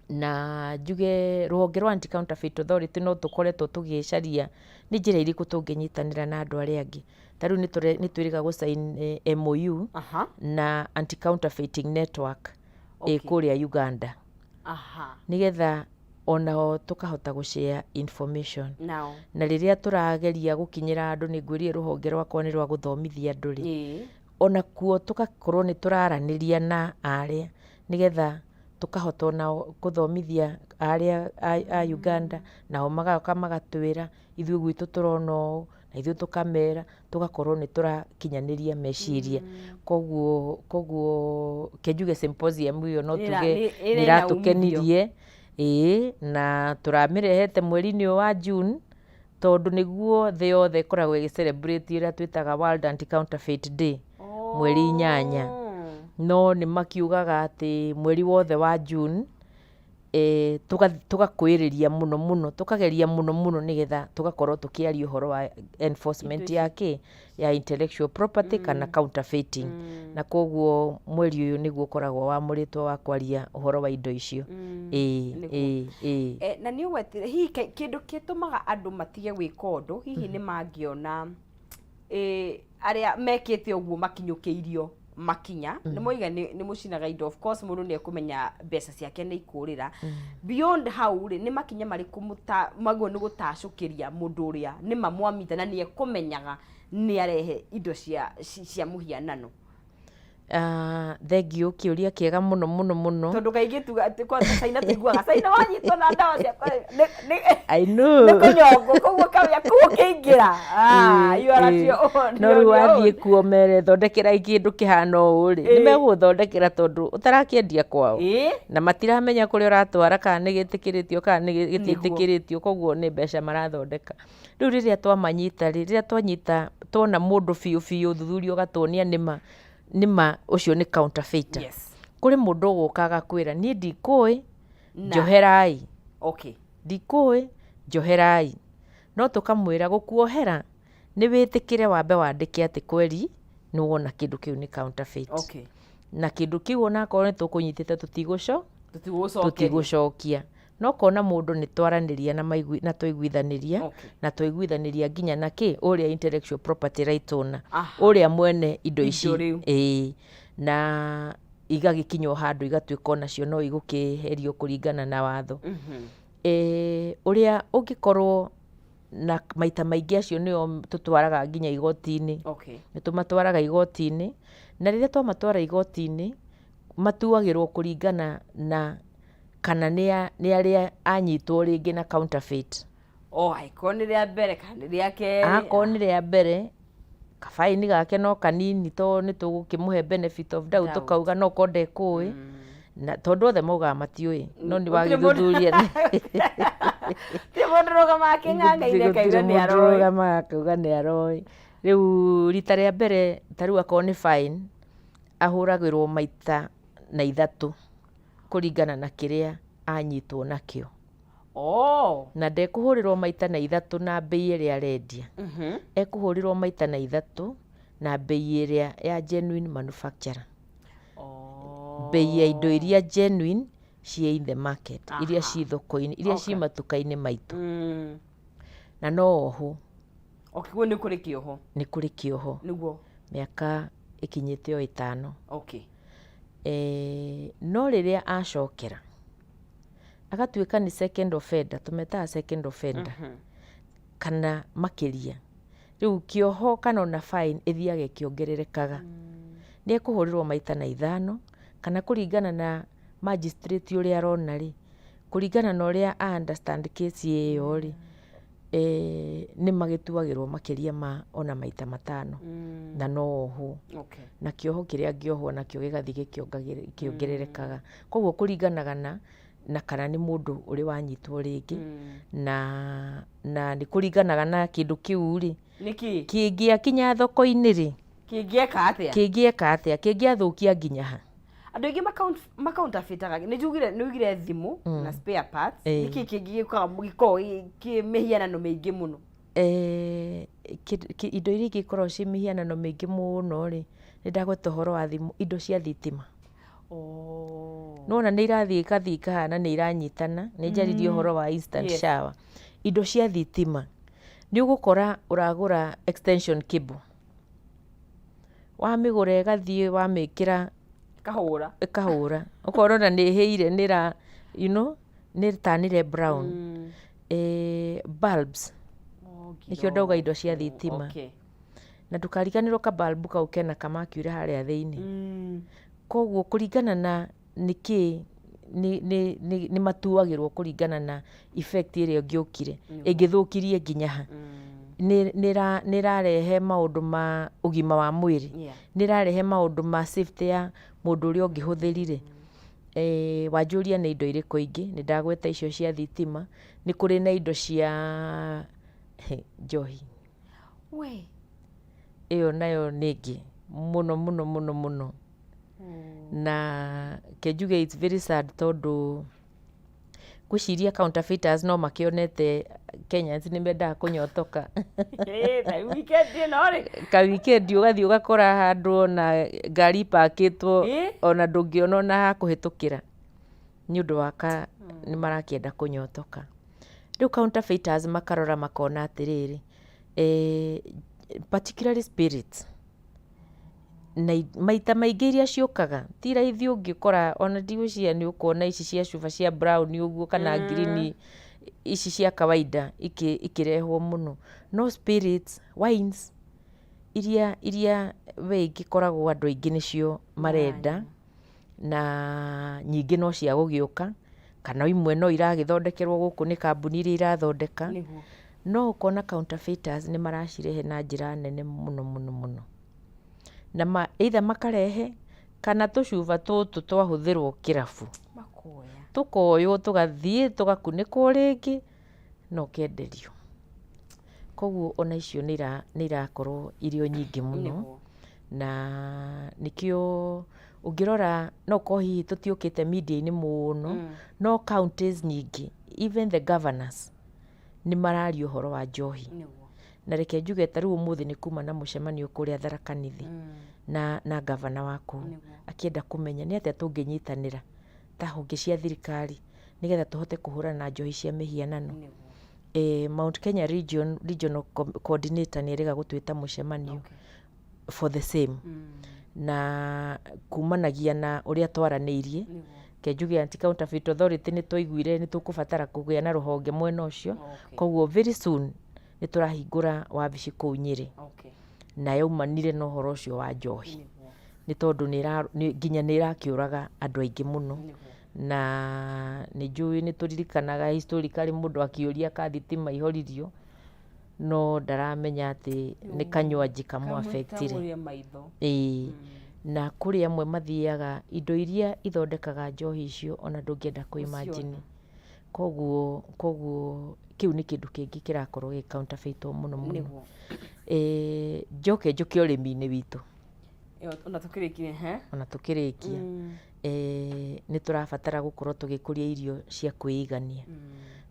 S2: Na njuge rũhonge rwa Anti-Counterfeit Authority no tũkoretwo tũgĩcaria nĩ njĩra irĩkũ tũngĩnyitanĩra na andũ arĩa angĩ. Ta rĩu nĩ twĩrĩga gũsign MOU na Anti-Counterfeiting Network kũrĩa Uganda, nĩgetha onao tũkahota gũshare information. Na rĩrĩa tũrageria gũkinyĩra andũ, nĩ ngwĩrire rũhonge rwakwa nĩ rwa gũthomithia andũ rĩ, ona kuo tũgakorwo nĩ tũraranĩria na arĩa, nĩgetha tũkahota onao gũthomithia arĩa a Uganda, nao magoka magatwĩra, ithuĩ gwitũ tũrona ũũ,
S1: na ithuĩ tũkamera tũgakorwo nĩ tũrakinyanĩria meciria. Koguo kenjuge symposium ĩyo no tuge nĩ ratũkenirie na tũramĩrehete mweri-inĩ ũyũ wa June, tondũ nĩguo thĩ yothe ĩkoragwo ĩgĩ-celebrate ĩrĩa twĩtaga World Anti-Counterfeit Day mweri 8, no nĩ makiugaga atĩ mweri wothe wa June tugakwĩrĩria mũno mũno, tukageria mũno mũno nĩgetha tugakorwo tũkĩaria ũhoro wa enforcement ya intellectual property kana counterfeiting. Na koguo mweri ũyũ nĩguo ũkoragwo wamũrĩtwo wa kwaria ũhoro wa indo icio.
S2: Na nĩ ũgwetire hihi kĩndũ gĩtũmaga andũ matige gwĩka ũndũ, hihi nĩ mangĩona arĩa mekĩte ũguo makinyũkĩirio makinya nĩ moiga nĩ mũcinaga indo. Of course mũndũ nĩ ekũmenya mbeca ciake nĩ ikũrĩra. Beyond hau rĩ, nĩ makinya marĩkũ maguo nĩ gũtacũkĩria mũndũ ũrĩa nĩ mamwamita na nĩ ekũmenyaga nĩ arehe indo cia mũhianano?
S1: Thengiũ, kĩũria kĩega mũno mũno mũno,
S2: tondũ kaingĩ Caina tũiguaga Caina wanyitwo na ndawa ciakwa
S1: nĩ
S2: kũnyongwo, koguo kamenya kuo kĩingĩra
S1: no rĩu wathiĩ kuo mere thondekera kĩndũ kĩhana ũũ rĩ, nĩ megũgũthondekera tondũ ũtarakĩendia kwao na matiramenya kũrĩa ũratwara kana nĩ gĩtĩkĩrĩtio kana nĩ gĩtiĩtĩkĩrĩtio, koguo nĩ mbeca marathondeka. Rĩu rĩrĩa twamanyita rĩ, rĩrĩa twona mũndũ biũ biũ ũthuthuria ũgatuonia nĩma ũcio nĩ counterfeiter. Kũrĩ mũndũ ũgũka agakwĩra niĩ ndikũĩ, njoherai. Ndikũĩ, njoherai. No tũkamwĩra gũkuohera nĩ wĩtĩkĩre wambe wandĩke atĩ kweri nĩ wona kĩndũ kĩu nĩ counterfeit. Na kĩndũ kĩu onakorwo nĩ tũkũnyitĩte tũtigũcokia. No kona mũndũ nĩ twaranĩria na twaiguithanĩria na twaiguithanĩria nginya na ũrĩa intellectual property right owner, ũrĩa mwene indo ici na igagĩkinywo handũ igatuĩka onacio no igũkĩherio kũringana na watho. Ũrĩa ũngĩkorwo na maita maingĩ acio nĩo tũtwaraga nginya igoti-inĩ. Nĩ tũmatwaraga igoti-inĩ, na rĩrĩa twamatwara igoti-inĩ matuagĩrwo kũringana na kana nĩ arĩa anyitwo rĩngĩ na counterfeit.
S2: Akorwo nĩ rĩa mbere kana nĩ rĩa kerĩ.
S1: Akorwo nĩ rĩa mbere, kabaini gake no kanini to nĩ tũgũkĩmũhe benefit of doubt, tũkauga no ko ndekũĩ, na tondũ othe maugaga matiũĩ, no nĩ wagĩthuthuria ti mũndũ rũgama akĩng'ang'aire akauga nĩ aroĩ. Rĩu rita rĩa mbere ta rĩu akorwo nĩ fine ahũragĩrwo maita na 3 kũringana na kĩrĩa anyitwo nakĩo. Na ndekũhũrĩrwo maita na 3 na bei ĩrĩa arendia. Ekũhũrĩrwo maita na 3 na bei ĩrĩa ya genuine manufacturer. Bei ya indo iria genuine ciĩ in the market, iria ci thoko-inĩ, iria ci matuka-inĩ maitũ. Na no oho.
S2: Kuo nĩ kũrĩ kĩoho. Nĩ
S1: kũrĩ kĩoho.
S2: Nĩguo
S1: mĩaka ĩkinyĩte o 5. No rĩrĩa acokera agatuĩka nĩ second offender, tũmetaga second offender kana makĩria, rĩu kĩoho kana ona fine ĩthiaga ĩkĩongererekaga. Nĩ ekũhũrĩrwo maita na 5 kana kũringana na magistrate ũrĩa arona rĩ, kũringana na ũrĩa understand case ĩyo rĩ, nĩ magĩtuagĩrwo makĩria ma ona maita 5 na no oho. Na kĩoho kĩrĩa angĩohwo nakĩo gĩgathiĩ gĩkĩongererekaga. Koguo kũringanaga na kana nĩ mũndũ ũrĩ wanyitwo rĩngĩ na nĩ kũringanaga na kĩndũ kĩu rĩ, kĩngĩakinya thoko-inĩ rĩ, kĩngĩeka atĩa, kĩngĩathũkia nginya ha.
S2: Andũ aingĩ macounterfeitaga, nĩ njugire thimũ na spare parts, nĩkĩ kĩngĩ gĩkoragwo kĩmĩhianano mĩingĩ mũno?
S1: Indo iria ingĩkorwo ciĩ mĩhianano mĩingĩ mũno rĩ, nĩ ndagweta ũhoro wa thimũ, indo cia thitima. Nona nĩ irathiĩ ikahana nĩ iranyitana, nĩ njaririe ũhoro wa instant shower. Indo cia thitima nĩ ũgũkora ũragũra extension cable, wamĩgũra ĩgathiĩ wamĩkĩra ĩkahũra, ũkorona nĩ ĩhĩire nĩ tanire brown. Bulbs nĩkĩo ndauga indo cia thitima, na ndũkariganĩrwo kabalbu kau kena kamakiure harĩa thĩinĩ. Koguo kũringana na nĩkĩ nĩ matuagĩrwo kũringana na effect ĩrĩa ĩngĩũkire ĩngĩthũkirie nginya ha. nĩrarehe maũndũ ma ũgima wa mwĩrĩ, nĩrarehe maũndũ ma safety ya mũndũ ũrĩa ũngĩhũthĩrire. Wanjũria nĩ indo irĩkũ ingĩ, nĩndagweta icio cia thitima, nĩ kũrĩ na indo cia njohi, ĩyo nayo nĩ ĩngĩ mũno na kenjuge it's very sad tondũ gwĩciria counterfeiters no makĩonete Kenyans nĩ mendaga kũnyotoka ka weekend ũgathiĩ ũgakora handũ ona ngari ipakĩtwo ona ndũngĩona ona ha kũhĩtũkĩra nĩ ũndũ wa nĩ marakĩenda kũnyotoka. Rĩu counterfeiters makarora makona atĩrĩrĩ, particularly spirits na maita maingĩ iria ciũkaga ti raithi ũngĩkora ona ndigwĩciria nĩ ũkuona ici cia cuba cia brown ũguo kana green ici cia kawaida ikĩrehwo mũno, no spirits, wines iria we ingĩkoragwo andũ aingĩ nĩcio marenda na nyingĩ no cia gũgĩũka kana imwe no iragĩthondekerwo gũkũ nĩ kambuni iria irathondeka, no ũkona counterfeiters nĩ maracirehe na njĩra nene mũno na either makarehe kana tũcuba tũtũ twahũthĩrwo kĩrabu tũkoywo tũgathiĩ tũgakunĩkwo rĩngĩ no kenderio. Koguo ona icio nĩ irakorwo irio nyingĩ mũno na nĩkĩo ũngĩrora no ko hihi tũtiũkĩte media-inĩ mũno no counties nyingĩ even the governors nĩ mararia ũhoro wa njohi. Na reke njuge ta rĩu ũmũthĩ nĩ kuma na mũcemanio kũrĩa Tharaka Nithi na gavana waku akĩenda kũmenya nĩ atĩa tũngĩnyitanĩra ta honge cia thirikari nĩgetha tũhote kũhũrana na njohi cia mĩhianano. Mount Kenya Regional Coordinator nĩ erĩga gũtwĩta mũcemanio for the same na kumanagia na ũrĩa twaranĩirie kenjuge Anti-Counterfeit Authority nĩ twaiguire nĩ tũkũbatara kũgĩa na rũhonge mwena ũcio. Koguo very soon nĩ tũrahingũra wabici kũu Nyĩrĩ na yaumanire na ũhoro ũcio wa njohi nĩ tondũ nginya nĩ irakĩũraga andũ aingĩ mũno na nĩ njũĩ nĩ tũririkanaga historically mũndũ akĩũria ka thitima ihoririo no ndaramenya atĩ nĩ kanywanji kamũ-affectire. Na kũrĩ amwe mathiaga indo iria ithondekaga njohi icio ona ndũngĩenda kũ-imagine. Koguo kĩu nĩ kĩndũ kĩngĩ kĩrakorwo gĩ counterfeitwo mũno. Njoke njũke ũrĩmi-inĩ witũ ona tũkĩrĩkia nĩ tũrabatara gũkorwo tũgĩkũria irio cia kwĩigania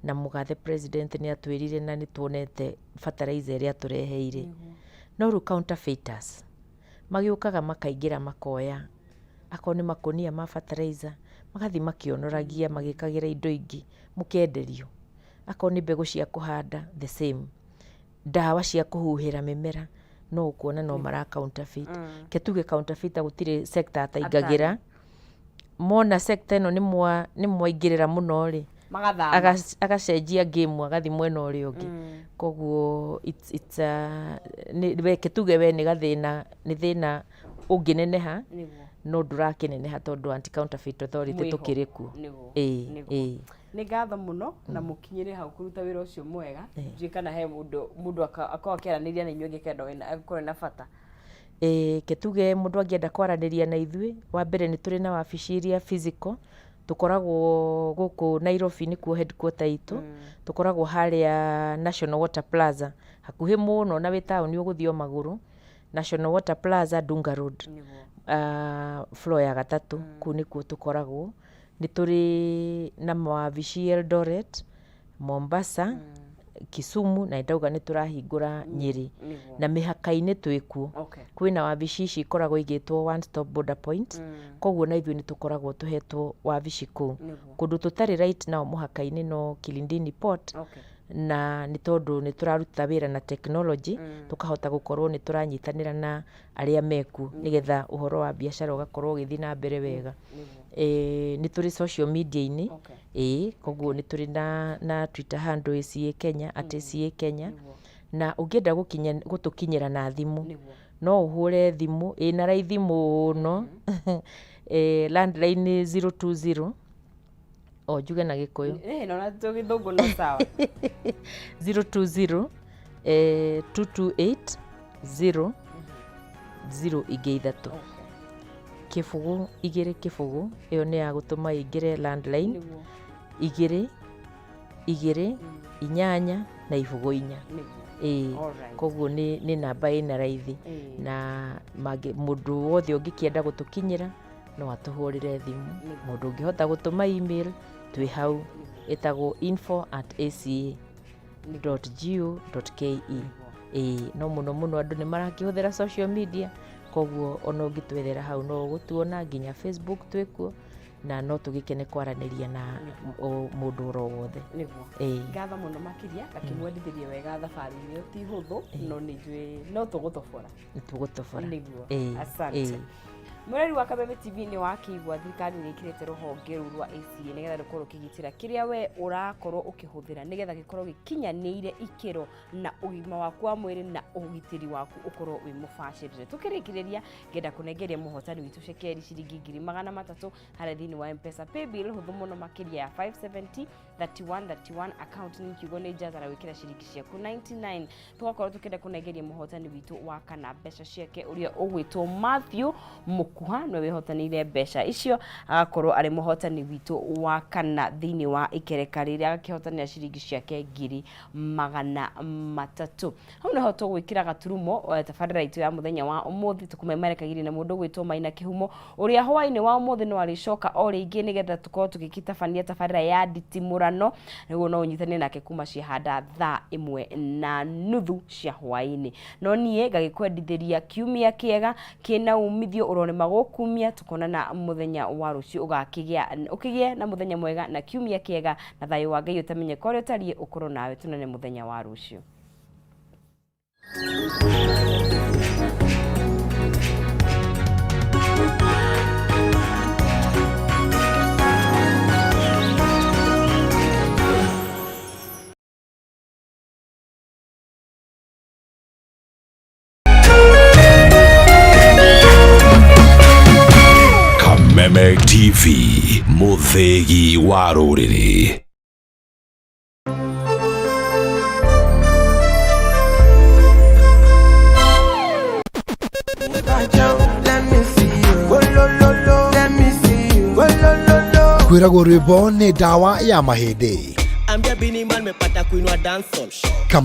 S1: na mũgathe president nĩ atwĩrire na nĩ tuonete fertilizer ĩrĩa tũreheire. No rĩu counterfeiters magĩũkaga makaingĩra makoya akorwo nĩ makũnia ma fertilizer magathiĩ makĩonoragia magĩkagĩra indo ingĩ mũkenderio. Akorwo nĩ mbegũ cia kũhanda the same, ndawa cia kũhuhĩra mĩmera no ũkuona no mara counterfeit. Ke tuge counterfeiter gũtirĩ sector ataingagĩra, mona sector ĩno nĩ mwaingĩrĩra mũno rĩ agacenjia game agathiĩ mwena ũrĩa ũngĩ. Koguo ke tuge we nĩ thĩna ũngĩneneha no ndũrakĩneneha tondũ Anti-Counterfeit Authority tũkĩrĩ kuo.
S2: Nĩ ngatho mũno na mũkinyĩre hau kũruta wĩra ũcio mwega. Njũĩ kana he mũndũ akorwo akĩaranĩria na inyuĩ angĩkorwo akorwo na bata.
S1: Ke tuge mũndũ angĩenda kwaranĩria na ithuĩ, wa mbere nĩ tũrĩ na wabici iria physical tũkoragwo gũkũ Nairobi nĩkuo headquarter itũ. Tũkoragwo harĩa National Water Plaza hakuhĩ mũno na wĩ taũni ũgũthiĩ o magũrũ. National Water Plaza Dunga Road floor ya 3 kũu nĩkuo tũkoragwo. Nĩ tũrĩ na mawabici Eldoret, Mombasa, Kisumu na ndauga nĩ tũrahingũra Nyĩrĩ na mĩhaka-inĩ twĩkuo. Kwĩna wabici ici ikoragwo igĩtwo one stop border point. Koguo na ithuĩ nĩ tũkoragwo tũhetwo wabici kũu. Kũndũ tũtarĩ right now mũhaka-inĩ no Kilindini Port na nĩ tondũ nĩ tũraruta wĩra na technology tũkahota gũkorwo nĩ tũranyitanĩra na arĩa mekuo nĩgetha ũhoro wa biacara ũgakorwo ũgĩthiĩ na mbere wega. Nĩ tũrĩ social media-inĩ koguo nĩ tũrĩ na Twitter handle ACA Kenya @ACA Kenya na ũngĩenda gũtũkinyĩra na thimũ no ũhũre thimũ na raithi mũno landline 020 njuge na Gĩkũyũ
S2: 020
S1: 228 0 ingĩ ithatũ. Kĩbũgũ 2 kĩbũgũ, ĩyo nĩ ya gũtũma ingĩre landline 2 2 8 na ibũgũ 4. Koguo nĩ namba ĩna raithi na mũndũ wothe ũngĩkĩenda gũtũkinyĩra no atũhũrĩre thimũ. Mũndũ ũngĩhota gũtũma email twĩ hau, ĩtagwo info@aca.go.ke. No mũno andũ nĩ marakĩhũthĩra social media, koguo ona ũngĩtwethera hau no ũgũtuona, nginya Facebook twĩkuo, na no tũgĩkene kwaranĩria na mũndũ oro wothe.
S2: Ngatha mũno makĩria, gakĩmwendithĩria wega thabarĩ ĩyo ti hũthũ, no nĩnjũĩ no tũgũtobora.
S1: Nĩtũgũtobora.
S2: Asante. Mweri wa Kameme TV nĩ wakĩigua thirikari nĩ ĩkĩrĩte rũhonge rũu rwa ACA nĩgetha rũkorwo rũkĩgitĩra kĩrĩa we ũrakorwo ũkĩhũthĩra nĩgetha gĩkorwo gĩkinyanĩire ikĩro na ũgima waku wa mwĩrĩ na ũgitĩri waku ũkorwo wĩ mũbacĩrĩre. Tũkĩrĩkĩrĩria ngenda kũnengeria mũhotani witũ cekeri ciringi 300 harĩa thĩinĩ wa M-Pesa paybill hũthũ mũno makĩria ya 570 31 account nĩ kiugo nĩ njathara gwĩkĩra ciringi ciaku 99. Tũgakorwo tũkĩenda kũnengeria mũhotani witũ wa kana mbeca ciake ũrĩa ũgwĩtwo Matthew Kuha no wehotanĩire mbeca icio, agakorwo arĩ mũhotani witũ wa kana thĩinĩ wa ikereka rĩrĩa agakĩhotanĩra ciringi ciake 300. Hau nĩho tũgwĩkĩra gaturumo tabarĩra itũ ya mũthenya wa ũmũthĩ, tũkũmemerekagĩria na mũndũ gwĩtwo Maina Kĩhumo ũrĩa hwainĩ wa ũmũthĩ no arĩcoka o rĩngĩ nĩgetha tũkorwo tũgĩkĩtabania tabarĩra ya nditimũrano, nĩguo no ũnyitane nake kuma ciahanda 1:30 cia hwainĩ. No niĩ ngagĩkwendithĩria kiumia kĩega kĩna umithio ũrone magũkumia, tukonana muthenya wa rũciũ ũkĩgĩa na muthenya mwega na kiumia kĩega na thayũ wa Ngai ũtamenyeka ũrĩa ũtariĩ ũkorwo nawe. Tunane muthenya wa rũciũ.
S3: Kameme TV, mũthĩgi wa rũrĩrĩ.
S4: Kwĩragwo rwĩmbo nĩ ndawa ya mahĩndĩ.
S5: Ambia Bini man mepata kuinua dancehall.